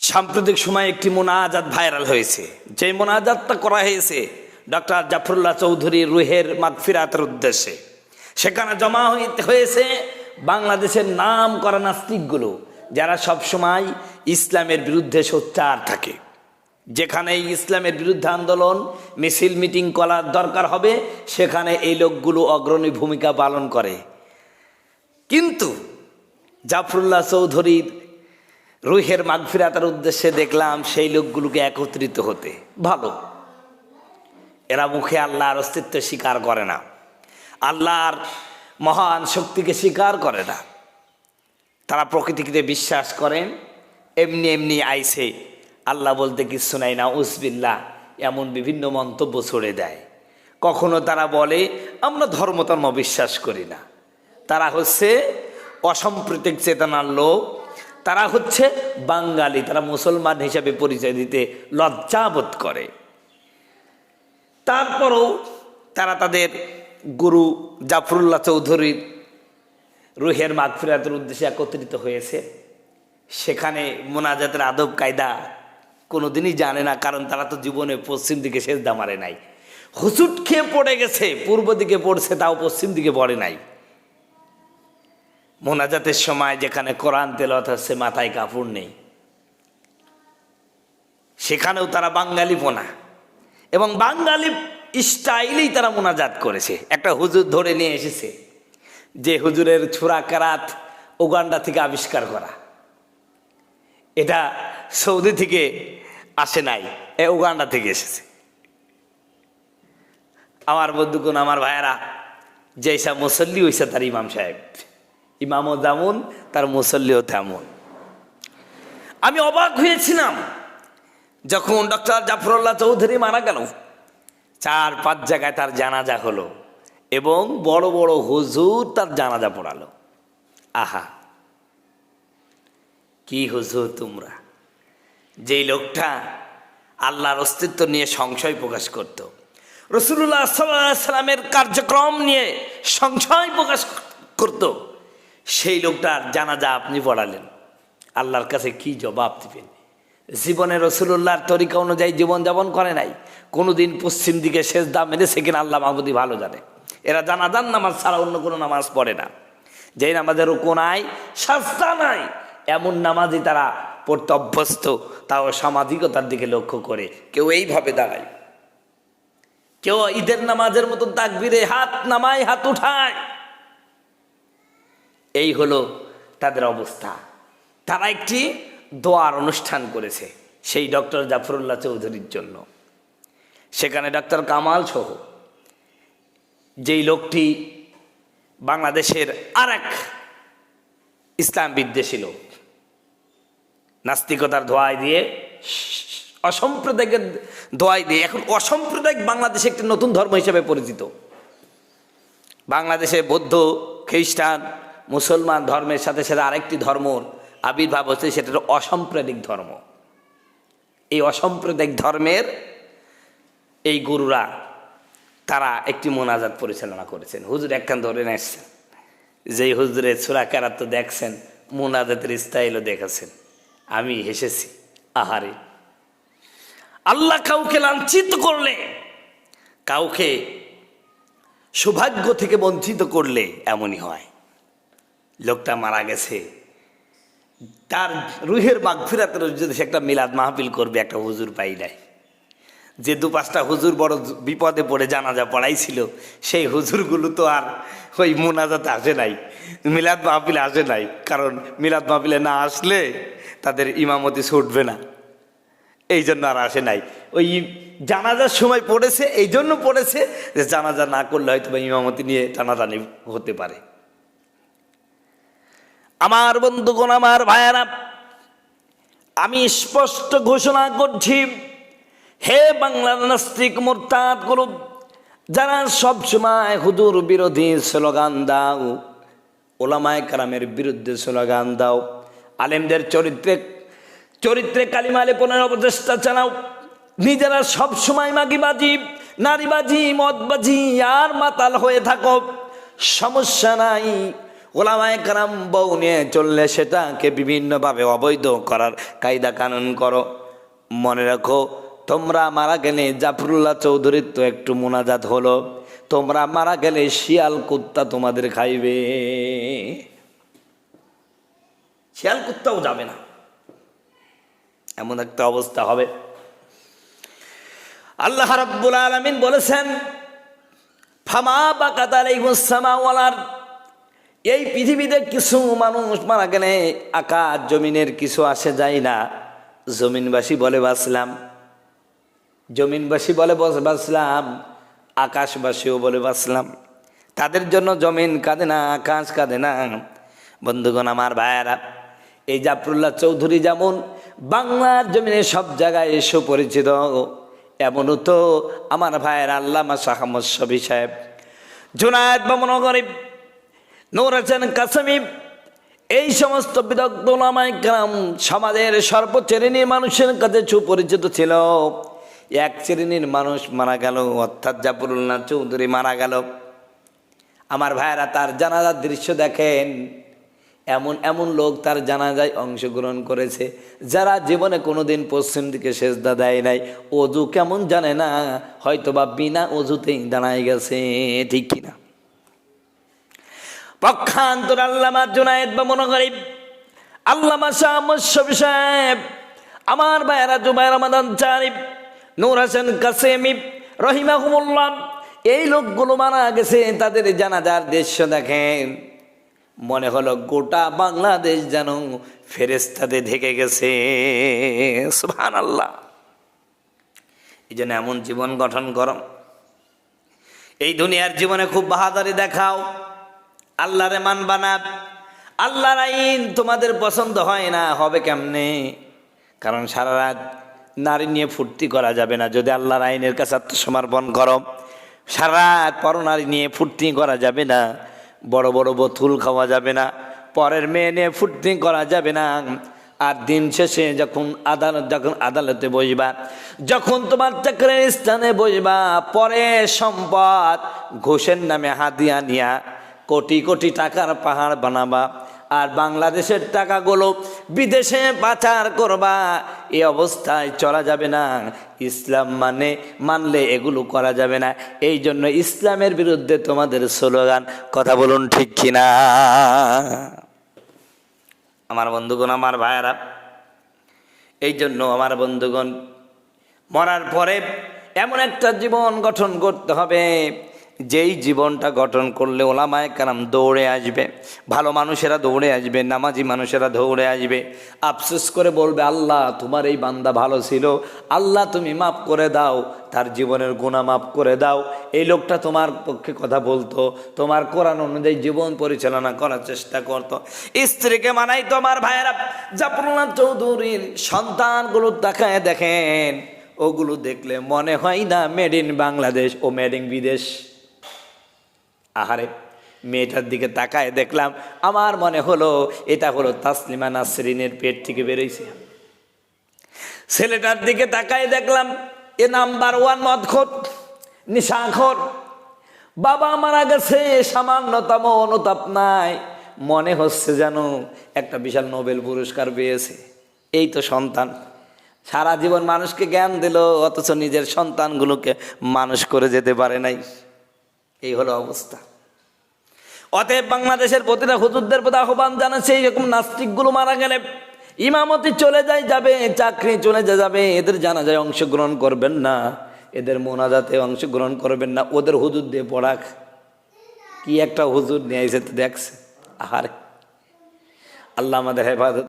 সাম্প্রতিক সময়ে একটি মোনাজাত ভাইরাল হয়েছে। যে মোনাজাতটা করা হয়েছে ডক্টর জাফরুল্লাহ চৌধুরীর রুহের মাগফিরাতের উদ্দেশ্যে, সেখানে জমা হয়েছে বাংলাদেশের নাম করা নাস্তিকগুলো, যারা সবসময় ইসলামের বিরুদ্ধে সোচ্চার থাকে। যেখানে ইসলামের বিরুদ্ধে আন্দোলন মিছিল মিটিং করার দরকার হবে, সেখানে এই লোকগুলো অগ্রণী ভূমিকা পালন করে। কিন্তু জাফরুল্লাহ চৌধুরীর রুহের মাগফিরাতের উদ্দেশ্যে দেখলাম সেই লোকগুলোকে একত্রিত হতে। ভালো, এরা মুখে আল্লাহর অস্তিত্ব স্বীকার করে না, আল্লাহর মহান শক্তিকে স্বীকার করে না। তারা প্রকৃতিকে বিশ্বাস করেন, এমনি এমনি আইসে আল্লাহ বলতে কিছু নাই, না উসবিল্লাহ, এমন বিভিন্ন মন্তব্য ছড়ে দেয়। কখনো তারা বলে আমরা ধর্ম বিশ্বাস করি না। তারা হচ্ছে অসাম্প্রদায়িক চেতনার লোক, তারা হচ্ছে বাঙালি, তারা মুসলমান হিসাবে পরিচয় দিতে লজ্জাবোধ করে। তারপরও তারা তাদের গুরু জাফরুল্লাহ চৌধুরীর রুহের মাগফিরাতের উদ্দেশ্যে একত্রিত হয়েছে। সেখানে মোনাজাতের আদব কায়দা কোনোদিনই জানে না, কারণ তারা তো জীবনে পশ্চিম দিকে সেজদা মারে নাই। হুচুট খেয়ে পড়ে গেছে, পূর্ব দিকে পড়ছে, তাও পশ্চিম দিকে পড়ে নাই। মোনাজাতের সময় যেখানে কোরআন তেলাওয়াত হচ্ছে, মাথায় কাপড় নেই, সেখানেও তারা বাঙালিপনা এবং বাঙালি স্টাইলেই তারা মোনাজাত করেছে। একটা হুজুর ধরে নিয়ে এসেছে, যে হুজুরের ছুরা কেরাত উগান্ডা থেকে আবিষ্কার করা, এটা সৌদি থেকে আসে নাই, উগান্ডা থেকে এসেছে। আমার বন্ধুগণ, আমার ভাইয়েরা, যেসব মুসল্লি হয়েছে তার ইমাম সাহেব, ইমামও যেমন তার মুসল্লিও তেমন। আমি অবাক হয়েছিলাম যখন ডক্টর জাফরুল্লাহ চৌধুরী মারা গেল, 4-5 জায়গায় তার জানাজা হলো এবং বড় বড় হুজুর তার জানাজা পড়ালো। আহা, কি হুজুর তোমরা! যেই লোকটা আল্লাহর অস্তিত্ব নিয়ে সংশয় প্রকাশ করত, রাসূলুল্লাহ সাল্লাল্লাহু আলাইহি সাল্লামের কার্যক্রম নিয়ে সংশয় প্রকাশ করত, সেই লোকটার জানাজা আপনি পড়ালেন। আল্লাহর কাছে কি জবাব দিবেন? জীবনে রাসূলুল্লাহর তরিকা অনুযায়ী জীবনযাপন করে নাই, কোনোদিন পশ্চিম দিকে সেজদা মেরেছে কিনা আল্লাহ মাহবুদি ভালো জানে। এরা জানাজার নামাজ ছাড়া অন্য কোনো নামাজ পড়ে না। যেই নামাজের রুকু নাই, সাজদা নাই, এমন নামাজই তারা পড়তে অভ্যস্ত, তাও সামাজিকতার দিকে লক্ষ্য করে। কেউ এইভাবে দাঁড়ায়, কেউ ঈদের নামাজের মতো তাকবীরে হাত নামায়, হাত উঠায়। এই হলো তাদের অবস্থা। তারা একটি দোয়ার অনুষ্ঠান করেছে সেই ডক্টর জাফরুল্লাহ চৌধুরীর জন্য। সেখানে ডক্টর কামাল সহ যেই লোকটি বাংলাদেশের আরেক ইসলাম বিদ্বেষী লোক, নাস্তিকতার ধোঁয়ায় দিয়ে, অসাম্প্রদায়িকের ধোঁয়ায় দিয়ে, এখন অসাম্প্রদায়িক বাংলাদেশে একটি নতুন ধর্ম হিসেবে পরিচিত। বাংলাদেশে বৌদ্ধ, খ্রিস্টান, মুসলমান ধর্মের সাথে সাথে আরেকটি ধর্মর আবির্ভাব হচ্ছে, সেটা হলো অসাম্প্রদায়িক ধর্ম। এই অসাম্প্রদায়িক ধর্মের এই গুরুরা তারা একটি মোনাজাত পরিচালনা করেছেন। হুজুর একখান ধরে নিয়েছেন, যেই হুজুরের সূরা কেরাত তো দেখছেন, মোনাজাতের স্টাইলও দেখেছেন। আমি হেসেছি। আহারে, আল্লাহ কাউকে লাঞ্ছিত করলে, কাউকে সৌভাগ্য থেকে বঞ্চিত করলে এমনই হয়। লোকটা মারা গেছে, তার রুহের মাগফিরাতের যদি সে একটা মিলাদ মাহফিল করবে, একটা হুজুর পাই নাই। যে 2-5টা হুজুর বড় বিপদে পড়ে জানাজা পড়াইছিল, সেই হুজুরগুলো তো আর ওই মোনাজাতে আসে নাই, মিলাদ মাহফিলে আসে নাই। কারণ মিলাদ মাহফিলে না আসলে তাদের ইমামতি ছুটবে না, এই জন্য আর আসে নাই। ওই জানাজার সময় পড়েছে, এই জন্য পড়েছে যে জানাজা না করলে হয়তো বা ইমামতি নিয়ে টানাটানি হতে পারে। আমার বন্ধুগণ, আমার ভাইয়েরা, আমি স্পষ্ট ঘোষণা করছি, হে বাংলার নাস্তিক মুরতাদ গুলো, যারা সবসময় হুজুর বিরোধী স্লোগান দাও, ওলামায়ে কেরামের বিরুদ্ধে স্লোগান দাও, আলেমদের চরিত্রে কালিমা লেপনের অপচেষ্টা চালাও, নিজেরা সবসময় মাগিবাজি, নারীবাজি, মদবাজি আর মাতাল হয়ে থাকো, সমস্যা নাই। ওলামায়ে কেরাম বউ নিয়ে চললে সেটাকে বিভিন্নভাবে অবৈধ করার কায়দা কানুন করো। মনে রাখো, তোমরা মারা গেলে জাফরুল্লাহ চৌধুরীর তো একটু মোনাজাত হলো, তোমরা মারা গেলে শিয়াল কুত্তা তোমাদের খাইবে, শিয়াল কুত্তাও যাবে না, এমন একটা অবস্থা হবে। আল্লাহ রাব্বুল আলামিন বলেছেন, ফামা বাকাত আলাইহিস সামা ওয়াল আরদ, এই পৃথিবীতে কিছু মানুষ মারা গেলে আকাশ জমিনের কিছু আসে যায় না। জমিনবাসী বলে বাঁচলাম, জমিনবাসী বলে বাঁচলাম, আকাশবাসীও বলে বাঁচলাম। তাদের জন্য জমিন কাঁদে না, আকাশ কাঁদে না। বন্ধুগণ, আমার ভাইয়েরা, এই জাফরুল্লাহ চৌধুরী যেমন বাংলার জমিনে সব জায়গায় এসে পরিচিত, এমনও তো আমার ভাইয়ের আল্লামা শাহ আহমদ শফী সাহেব, জুনায়েদ বামুন গরিব, নূর হোসেন কাসেমি, এই সমস্ত বিদগ্ধ ওলামায়ে কেরাম সমাজের সর্বোচ্চ শ্রেণীর মানুষের কাছে সুপরিচিত ছিল। এক শ্রেণীর মানুষ মারা গেল, অর্থাৎ জাফরুল্লাহ চৌধুরী মারা গেল। আমার ভাইয়েরা, তার জানাজার দৃশ্য দেখেন, এমন এমন লোক তার জানাজায় অংশগ্রহণ করেছে যারা জীবনে কোনোদিন পশ্চিম দিকে সেজদা দেয় নাই, অজু কেমন জানে না, হয়তোবা বিনা অজুতেই দাঁড়ায় গেছে, ঠিক কিনা? পক্ষান্তর আল্লামা জুনায়েদ বামুন গরিব, আল্লামা শাহ আহমদ শফী সাহেব, আমার ভাইয়েরা জুবায়ের আহমদ আনসারী, নূর হোসেন কাসেমি রহিমাহুমুল্লাহ, এই লোকগুলো মারা গেছে, তাদের জানাজার দৃশ্য দেখেন, মনে হলো গোটা বাংলাদেশ যেন ফেরেশতাতে ঢেকে গেছে। সুবহানাল্লাহ। এই জন্য এমন জীবন গঠন করো, এই দুনিয়ার জীবনে খুব বাহাদুরি দেখাও, আল্লাহরে মানবা না। আল্লাহর আইন তোমাদের পছন্দ হয় না, হবে কেমনে? কারণ সারা রাত নারী নিয়ে ফুর্তি করা যাবে না যদি আল্লাহর আইনের কাছে আত্মসমর্পণ করো। সারা রাত পরনারী নিয়ে ফুর্তি করা যাবে না, বড় বড় বোতল খাওয়া যাবে না, পরের মেয়ে নিয়ে ফুর্তি করা যাবে না। আর দিন শেষে যখন আদালতে বসবা, যখন তোমার চাকরির স্থানে বসবা, পরে সম্পদ ঘুষের নামে হাদিয়া নিয়া কোটি কোটি টাকার পাহাড় বানাবা, আর বাংলাদেশের টাকাগুলো বিদেশে পাচার করবা। এই অবস্থায় চলা যাবে না। ইসলাম মানলে এগুলো করা যাবে না। এই জন্য ইসলামের বিরুদ্ধে তোমাদের স্লোগান, কথা বলুন ঠিক কিনা? আমার বন্ধুগণ, আমার ভাইয়েরা, এই জন্য আমার বন্ধুগণ, মরার পরে এমন একটা জীবন গঠন করতে হবে, যেই জীবনটা গঠন করলে ওলামায়ে কেরাম দৌড়ে আসবে, ভালো মানুষেরা দৌড়ে আসবে, নামাজি মানুষেরা দৌড়ে আসবে, আফসোস করে বলবে, আল্লাহ তোমার এই বান্দা ভালো ছিল, আল্লাহ তুমি মাফ করে দাও, তার জীবনের গুনাহ মাফ করে দাও। এই লোকটা তোমার পক্ষে কথা বলতো, তোমার কোরআন অনুযায়ী জীবন পরিচালনা করার চেষ্টা করতো, স্ত্রীকে মানাই। তোমার ভাইয়েরা, জাফরুল্লাহ চৌধুরীর সন্তানগুলো তাকায় দেখেন, ওগুলো দেখলে মনে হয় না মেড ইন বাংলাদেশ, ও মেড ইন বিদেশ। আহারে, মেয়েটার দিকে তাকায় দেখলাম, আমার মনে হলো এটা হলো তাসলিমা নাসরিনের পেট থেকে বেরোইছে। ছেলেটার দিকে তাকায় দেখলাম, এ নাম্বার 1 মদখোর, নিশাখোর। বাবা মারা গেছে, সামান্যতম অনুতাপ নাই, মনে হচ্ছে যেন একটা বিশাল নোবেল পুরস্কার পেয়েছে। এই তো সন্তান, সারা জীবন মানুষকে জ্ঞান দিল, অথচ নিজের সন্তানগুলোকে মানুষ করে যেতে পারে নাই। এই হলো অবস্থা। অতএব বাংলাদেশের প্রতিটা হুজুরদের প্রতি আহ্বান জানাচ্ছে, এইরকম নাস্তিকগুলো মারা গেলে ইমামতি চলে যাবে, চাকরি চলে যাবে, এদের জানাজায় অংশগ্রহণ করবেন না, এদের মোনাজাতে অংশগ্রহণ করবেন না, ওদের হুজুর দিয়ে পড়াক। কি একটা হুজুর নিয়ে এসে দেখছে। আহারে, আল্লাহ আমাদের হেফাজত।